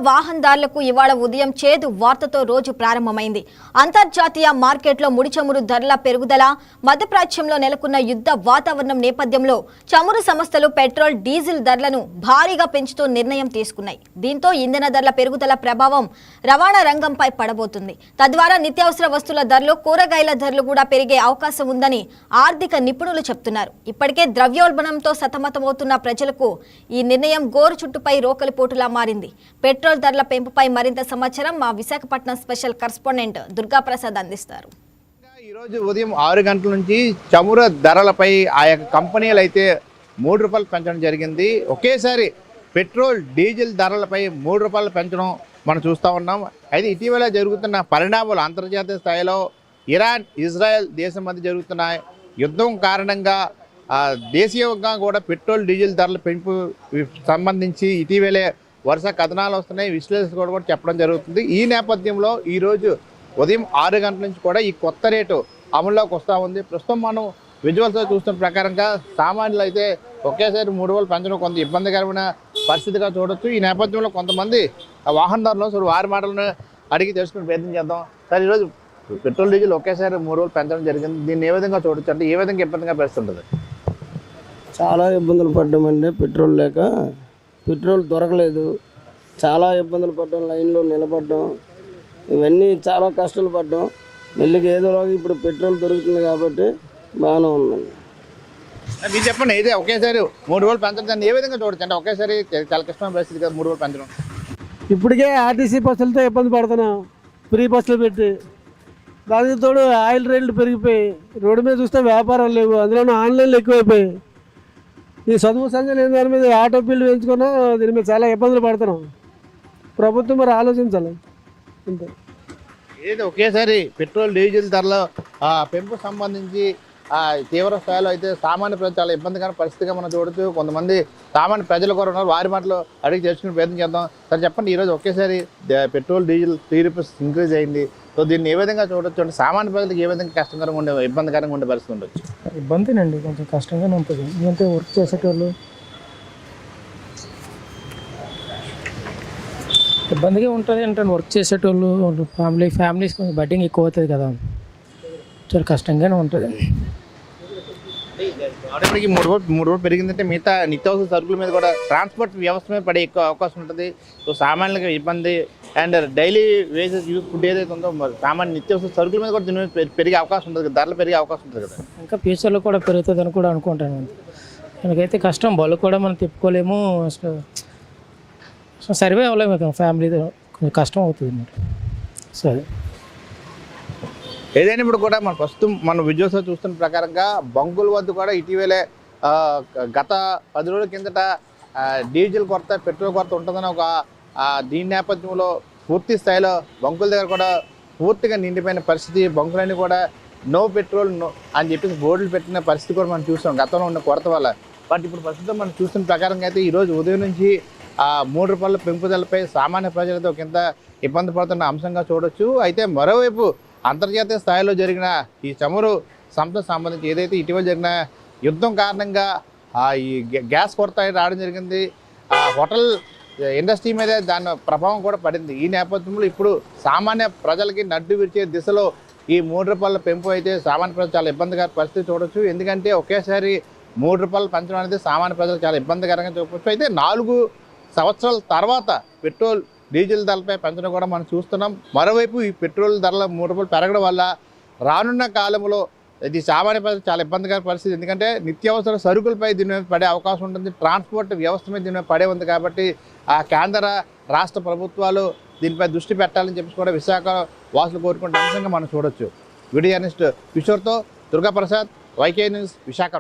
వాహనదారులకు ఇవాళ ఉదయం చేదు వార్తతో రోజు ప్రారంభమైంది. అంతర్జాతీయ మార్కెట్లో ముడి చమురు ధరల పెరుగుదల, మధ్యప్రాచ్యంలో నెలకొన్న యుద్ధ వాతావరణం నేపథ్యంలో చమురు సంస్థలు పెట్రోల్, డీజిల్ ధరలను భారీగా పెంచుతూ నిర్ణయం తీసుకున్నాయి. దీంతో ఇంధన ధరల పెరుగుదల ప్రభావం రవాణా రంగంపై పడబోతుంది. తద్వారా నిత్యావసర వస్తువుల ధరలు, కూరగాయల ధరలు కూడా పెరిగే అవకాశం ఉందని ఆర్థిక నిపుణులు చెబుతున్నారు. ఇప్పటికే ద్రవ్యోల్బణంతో సతమతమవుతున్న ప్రజలకు ఈ నిర్ణయం గోరు చుట్టుపై రోకలిపోటులా మారింది. పెట్రోల్ ధరల పెంపుపై మరింత సమాచారం మా విశాఖపట్నం స్పెషల్ కరెస్పాండెంట్ దుర్గాప్రసాద్ అందిస్తారు. ఈరోజు ఉదయం 6 గంటల నుంచి చమురు ధరలపై ఆయా కంపెనీలు అయితే ₹3 పెంచడం జరిగింది. ఒకేసారి పెట్రోల్, డీజిల్ ధరలపై ₹3 పెంచడం మనం చూస్తూ ఉన్నాం. అయితే ఇటీవల జరుగుతున్న పరిణామాలు, అంతర్జాతీయ స్థాయిలో ఇరాన్, ఇజ్రాయెల్ దేశం మధ్య జరుగుతున్న యుద్ధం కారణంగా దేశీయంగా కూడా పెట్రోల్, డీజిల్ ధరల పెంపు సంబంధించి ఇటీవలే వరుస కథనాలు వస్తున్నాయి. విశ్లేషకులు కూడా చెప్పడం జరుగుతుంది. ఈ నేపథ్యంలో ఈరోజు ఉదయం 6 గంటల నుంచి కూడా ఈ కొత్త రేటు అమల్లోకి వస్తూ ఉంది. ప్రస్తుతం మనం విజువల్స్లో చూస్తున్న ప్రకారంగా సామాన్యులు అయితే ఒకేసారి ₹3 పెంచడం కొంత ఇబ్బందికరమైన పరిస్థితిగా చూడొచ్చు. ఈ నేపథ్యంలో కొంతమంది వాహనదారులు వారి మాటలను అడిగి తెలుసుకుని ప్రయత్నం చేద్దాం. సార్, ఈరోజు పెట్రోల్, డీజిల్ ఒకేసారి ₹3 పెంచడం జరిగింది. దీన్ని ఏ విధంగా చూడొచ్చు, అంటే ఏ విధంగా ఇబ్బందిగా పరిస్థితుంది? చాలా ఇబ్బందులు పడ్డామండి. పెట్రోల్ లేక పెట్రోల్ దొరకలేదు. చాలా ఇబ్బందులు పడ్డాం, లైన్లో నిలబడ్డాం, ఇవన్నీ చాలా కష్టాలు పడ్డాం. మెల్లిగా ఏదోలాగా ఇప్పుడు పెట్రోల్ దొరుకుతుంది కాబట్టి బాగానే ఉందండి. మీరు చెప్పండి, అయితే ఒకేసారి ₹3 పెంచడం దాన్ని ఏ విధంగా చూడొచ్చు? అంటే ఒకేసారి చాలా కష్టమైన పరిస్థితి కదా ₹3 పెంచడం. ఇప్పటికే ఆర్టీసీ బస్సులతో ఇబ్బంది పడుతున్నాం, ఫ్రీ బస్సులు పెట్టి. దానికి తోడు ఆయిల్ రేట్లు పెరిగిపోయి రోడ్డు మీద చూస్తే వ్యాపారాలు లేవు, అందులోనూ ఆన్లైన్లో ఎక్కువైపోయి. ఈ చదువు సంఘం లేని దాని మీద ఆటో బిల్లు పెంచుకున్నాం, దీని మీద చాలా ఇబ్బందులు పడుతున్నాం. ప్రభుత్వం మరి ఆలోచించాలి అంతే. ఏదైతే ఒకేసారి పెట్రోల్, డీజిల్ ధరల పెంపు సంబంధించి తీవ్ర స్థాయిలో అయితే సామాన్య ప్రజలు చాలా ఇబ్బందికర పరిస్థితిగా మనం చూడొచ్చు. కొంతమంది సామాన్య ప్రజలు కూడా ఉన్నారు, వారి మాటలు అడిగి తెలుసుకుని ప్రయత్నం చేద్దాం. సార్ చెప్పండి, ఈరోజు ఒకేసారి పెట్రోల్, డీజిల్ ₹3 ఇంక్రీజ్ అయింది. సో దీన్ని ఏ విధంగా చూడొచ్చు? అంటే సామాన్య ప్రజలకు ఏ విధంగా కష్టంగా ఉండే, ఇబ్బందికరంగా ఉండే పరిస్థితి ఉండొచ్చు? ఇబ్బందినండి, కొంచెం కష్టంగానే ఉంటుంది. ఎందుకంటే వర్క్ చేసేటోళ్ళు ఇబ్బందిగా ఉంటుంది. అంటే వర్క్ చేసేటోళ్ళు, ఫ్యామిలీస్ కొంచెం బడ్డింగ్ ఎక్కువ అవుతుంది కదా, చాలా కష్టంగానే ఉంటుంది. ఆటోమేటిక్ ₹3 పెరిగిందంటే మిగతా నిత్యావసర సరుకుల మీద కూడా, ట్రాన్స్పోర్ట్ వ్యవస్థ మీద పడే ఎక్కువ అవకాశం ఉంటుంది. సో సామాన్యులకు ఇబ్బంది. And daily wages use food ఏదైతే ఉందో సామాన్య నిత్యావసర సరుకుల మీద కూడా దీని మీద పెరిగే అవకాశం ఉంటుంది కదా, ధరలు పెరిగే అవకాశం ఉంటుంది కదా. ఇంకా ఫ్యూచర్లో కూడా పెరుగుతుందని కూడా అనుకుంటాను. మనకైతే కష్టం, బళ్ళు కూడా మనం తిప్పుకోలేము, సర్వే అవ్వలేము, ఫ్యామిలీతో కొంచెం కష్టం అవుతుంది మరి. సరే, ఏదైనా ఇప్పుడు కూడా మన ప్రస్తుతం మన విజువల్స్లో చూస్తున్న ప్రకారంగా బంకుల వద్ద కూడా ఇటీవలే గత 10 రోజుల కిందట డీజిల్ కొరత, పెట్రోల్ కొరత ఉంటుందని దీని నేపథ్యంలో పూర్తి స్థాయిలో బంకుల దగ్గర కూడా పూర్తిగా నిండిపోయిన పరిస్థితి. బంకులన్నీ కూడా నో పెట్రోల్ అని చెప్పేసి బోర్డులు పెట్టిన పరిస్థితి కూడా మనం చూస్తాం గతంలో ఉన్న కొరత వల్ల. బట్ ఇప్పుడు ప్రస్తుతం మనం చూస్తున్న ప్రకారంగా అయితే ఈరోజు ఉదయం నుంచి ₹3 పెంపుదలపై సామాన్య ప్రజలతో కింద ఇబ్బంది పడుతున్న అంశంగా చూడొచ్చు. అయితే మరోవైపు అంతర్జాతీయ స్థాయిలో జరిగిన ఈ చమురు సంస్థకు సంబంధించి ఏదైతే ఇటీవల జరిగిన యుద్ధం కారణంగా ఈ గ్యాస్ కొరత రావడం జరిగింది. హోటల్ ఇండస్ట్రీ మీద దాని ప్రభావం కూడా పడింది. ఈ నేపథ్యంలో ఇప్పుడు సామాన్య ప్రజలకి నడ్డు విరిచే దిశలో ఈ ₹3 పెంపు అయితే సామాన్య ప్రజలు చాలా ఇబ్బందికర పరిస్థితి చూడొచ్చు. ఎందుకంటే ఒకేసారి ₹3 పెంచడం అనేది సామాన్య ప్రజలు చాలా ఇబ్బందికరంగా చూపొచ్చు. అయితే 4 సంవత్సరాల తర్వాత పెట్రోల్, డీజిల్ ధరలపై పెంచడం కూడా మనం చూస్తున్నాం. మరోవైపు ఈ పెట్రోల్ ధరల ₹3 పెరగడం వల్ల రానున్న కాలంలో ఇది సామాన్య ప్రజలు చాలా ఇబ్బందికర పరిస్థితి. ఎందుకంటే నిత్యావసర సరుకులపై దీని మీద పడే అవకాశం ఉంటుంది, ట్రాన్స్పోర్ట్ వ్యవస్థ మీద దీని మీద పడే ఉంది. కాబట్టి కేంద్ర, రాష్ట్ర ప్రభుత్వాలు దీనిపై దృష్టి పెట్టాలని చెప్పి కూడా విశాఖ వాసులు కోరుకునే అంశంగా మనం చూడొచ్చు. వీడియో జర్నలిస్ట్ కిషోర్తో దుర్గాప్రసాద్, YK న్యూస్, విశాఖ.